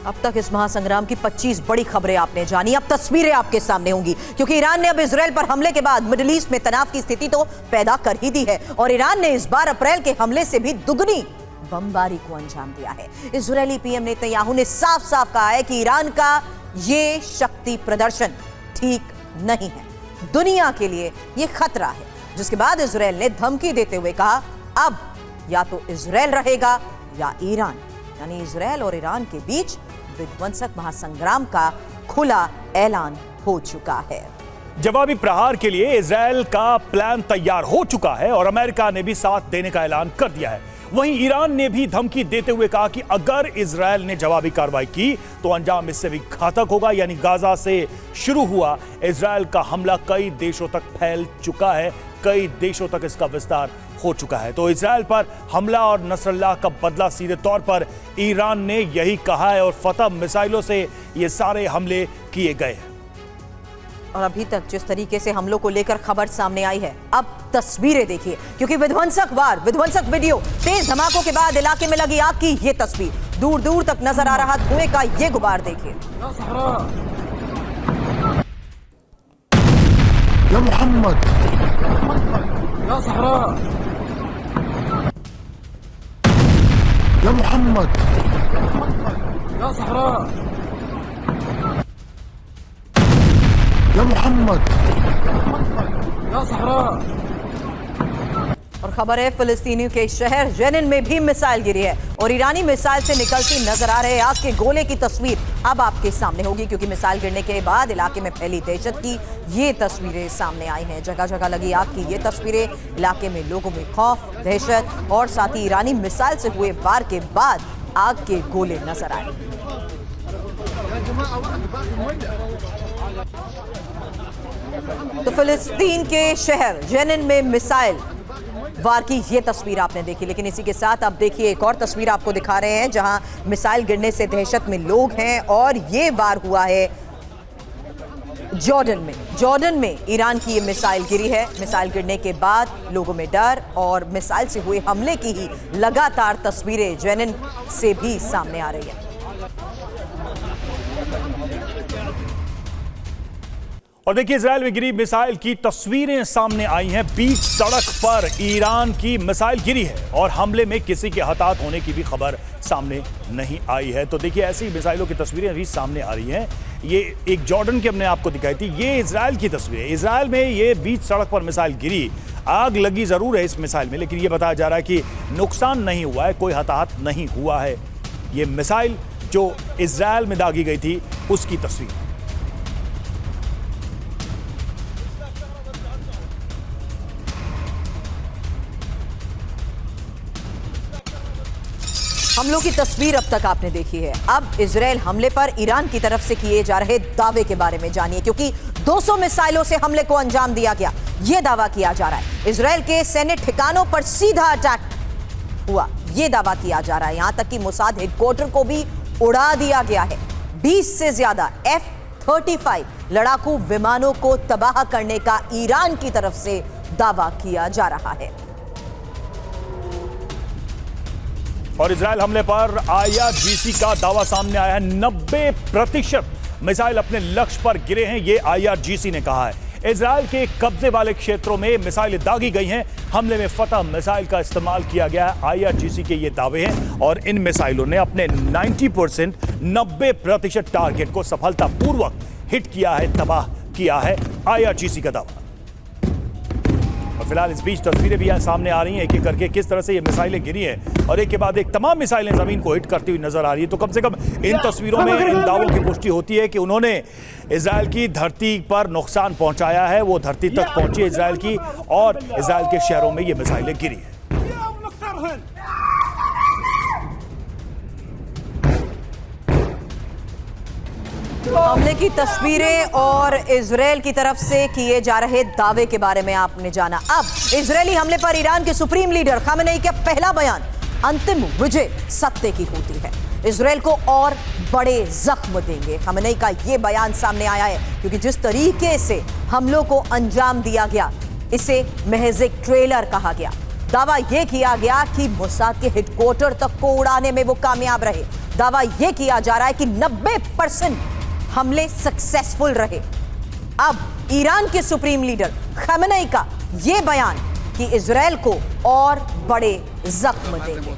अब तक इस महासंग्राम की 25 बड़ी खबरें आपने जानी। अब तस्वीरें आपके सामने होंगी, क्योंकि ईरान ने अब इजराइल पर हमले के बाद मिडिल ईस्ट में तनाव की स्थिति तो पैदा कर ही दी है, और ईरान ने इस बार अप्रैल के हमले से भी दुगनी बमबारी को अंजाम दिया है। इजरायली पीएम नेतन्याहू ने साफ साफ कहा है कि ईरान का ये शक्ति प्रदर्शन ठीक नहीं है, दुनिया के लिए ये खतरा है। जिसके बाद इजरायल ने धमकी देते हुए कहा, अब या तो इजरायल रहेगा या ईरान, यानी इजरायल और ईरान के बीच विध्वंसक महासंग्राम का खुला ऐलान हो चुका है। जवाबी प्रहार के लिए इजरायल का प्लान तैयार हो चुका है और अमेरिका ने भी साथ देने का ऐलान कर दिया है। वहीं ईरान ने भी धमकी देते हुए कहा कि अगर इजरायल ने जवाबी कार्रवाई की तो अंजाम इससे भी घातक होगा। यानी गाजा से शुरू हुआ इजरायल का हमला कई देशों तक फैल चुका है, कई देशों तक इसका विस्तार हो चुका है। तो इजरायल पर हमला और नसरल्लाह का बदला सीधे तौर पर ईरान ने यही कहा है और फतह मिसाइलों से ये सारे हमले किए गए हैं। और अभी तक जिस तरीके से हमलों को लेकर खबर सामने आई है, अब तस्वीरें देखिए, क्योंकि विध्वंसक वीडियो, तेज धमाकों के बाद इलाके में लगी आग की ये तस्वीर, दूर दूर तक नजर आ रहा धुएं का ये गुबार देखिए। या मोहम्मद, या सहरा, या मोहम्मद, या सहरा, या मोहम्मद, या सहरा। और खबर है फिलिस्तीनियों के शहर जेनिन में भी मिसाइल गिरी है और ईरानी मिसाइल से निकलती नजर आ रहे आग के गोले की तस्वीर अब आपके सामने होगी, क्योंकि मिसाइल गिरने के बाद इलाके में फैली दहशत की ये तस्वीरें सामने आई हैं। जगह जगह लगी आग की ये तस्वीरें, इलाके में लोगों में खौफ, दहशत और साथ ही ईरानी मिसाइल से हुए वार के बाद आग के गोले नजर आए। तो फिलिस्तीन के शहर जेनिन में मिसाइल वार की ये तस्वीर आपने देखी, लेकिन इसी के साथ अब देखिए एक और तस्वीर आपको दिखा रहे हैं जहां मिसाइल गिरने से दहशत में लोग हैं, और ये वार हुआ है जॉर्डन में ईरान की ये मिसाइल गिरी है। मिसाइल गिरने के बाद लोगों में डर और मिसाइल से हुए हमले की ही लगातार तस्वीरें जेनिन से भी सामने आ रही है। और देखिए इजरायल में गिरी मिसाइल की तस्वीरें सामने आई हैं। बीच सड़क पर ईरान की मिसाइल गिरी है और हमले में किसी के हताहत होने की भी खबर सामने नहीं आई है। तो देखिए ऐसी मिसाइलों की तस्वीरें अभी सामने आ रही हैं। ये एक जॉर्डन की हमने आपको दिखाई थी, ये इजरायल की तस्वीर है। इजरायल में ये बीच सड़क पर मिसाइल गिरी, आग लगी जरूर है इस मिसाइल में, लेकिन ये बताया जा रहा है कि नुकसान नहीं हुआ है, कोई हताहत नहीं हुआ है। ये मिसाइल जो इजरायल में दागी गई थी उसकी तस्वीर। हमलों की तस्वीर अब तक आपने देखी है। अब इजरायल हमले पर ईरान की तरफ से किए जा रहे दावे के बारे में जानिए, क्योंकि 200 मिसाइलों से हमले को अंजाम दिया गया, यह दावा किया जा रहा है। इजरायल के सैन्य ठिकानों पर सीधा अटैक हुआ, यह दावा किया जा रहा है। यहां तक कि मोसाद हेडक्वार्टर को भी उड़ा दिया गया है। 20 से ज्यादा F-35 लड़ाकू विमानों को तबाह करने का ईरान की तरफ से दावा किया जा रहा है। और इजरायल हमले पर IRGC का दावा सामने आया है। 90% मिसाइल अपने लक्ष्य पर गिरे हैं, ये IRGC ने कहा है। इजरायल के कब्जे वाले क्षेत्रों में मिसाइलें दागी गई हैं। हमले में फतह मिसाइल का इस्तेमाल किया गया है, IRGC के ये दावे हैं। और इन मिसाइलों ने अपने 90% टारगेट को सफलतापूर्वक हिट किया है, तबाह किया है, IRGC का दावा। फिलहाल इस बीच तस्वीरें भी सामने आ रही हैं एक एक करके, किस तरह से ये मिसाइलें गिरी हैं और एक के बाद एक तमाम मिसाइलें जमीन को हिट करती हुई नजर आ रही है। तो कम से कम इन तस्वीरों में इन दावों की पुष्टि होती है कि उन्होंने इजरायल की धरती पर नुकसान पहुंचाया है, वो धरती तक पहुंची इजरायल की और इजरायल के शहरों में ये मिसाइलें गिरी है। हमले की तस्वीरें और इजरायल की तरफ से किए जा रहे दावे के बारे में आपने जाना। अब इजरायली हमले पर ईरान के सुप्रीम लीडर खामेनेई का पहला बयान, अंतिम विजय सत्य की होती है, इजरायल को और बड़े जख्म देंगे। खामेनेई का यह बयान सामने आया है क्योंकि जिस तरीके से हमलों को अंजाम दिया गया, इसे महज एक ट्रेलर कहा गया। दावा यह किया गया कि मोसाद के हेडक्वार्टर तक को उड़ाने में वो कामयाब रहे। दावा यह किया जा रहा है कि 90% हमले सक्सेसफुल रहे। अब ईरान के सुप्रीम लीडर खमेनेई का यह बयान कि इजराइल को और बड़े जख्म देंगे।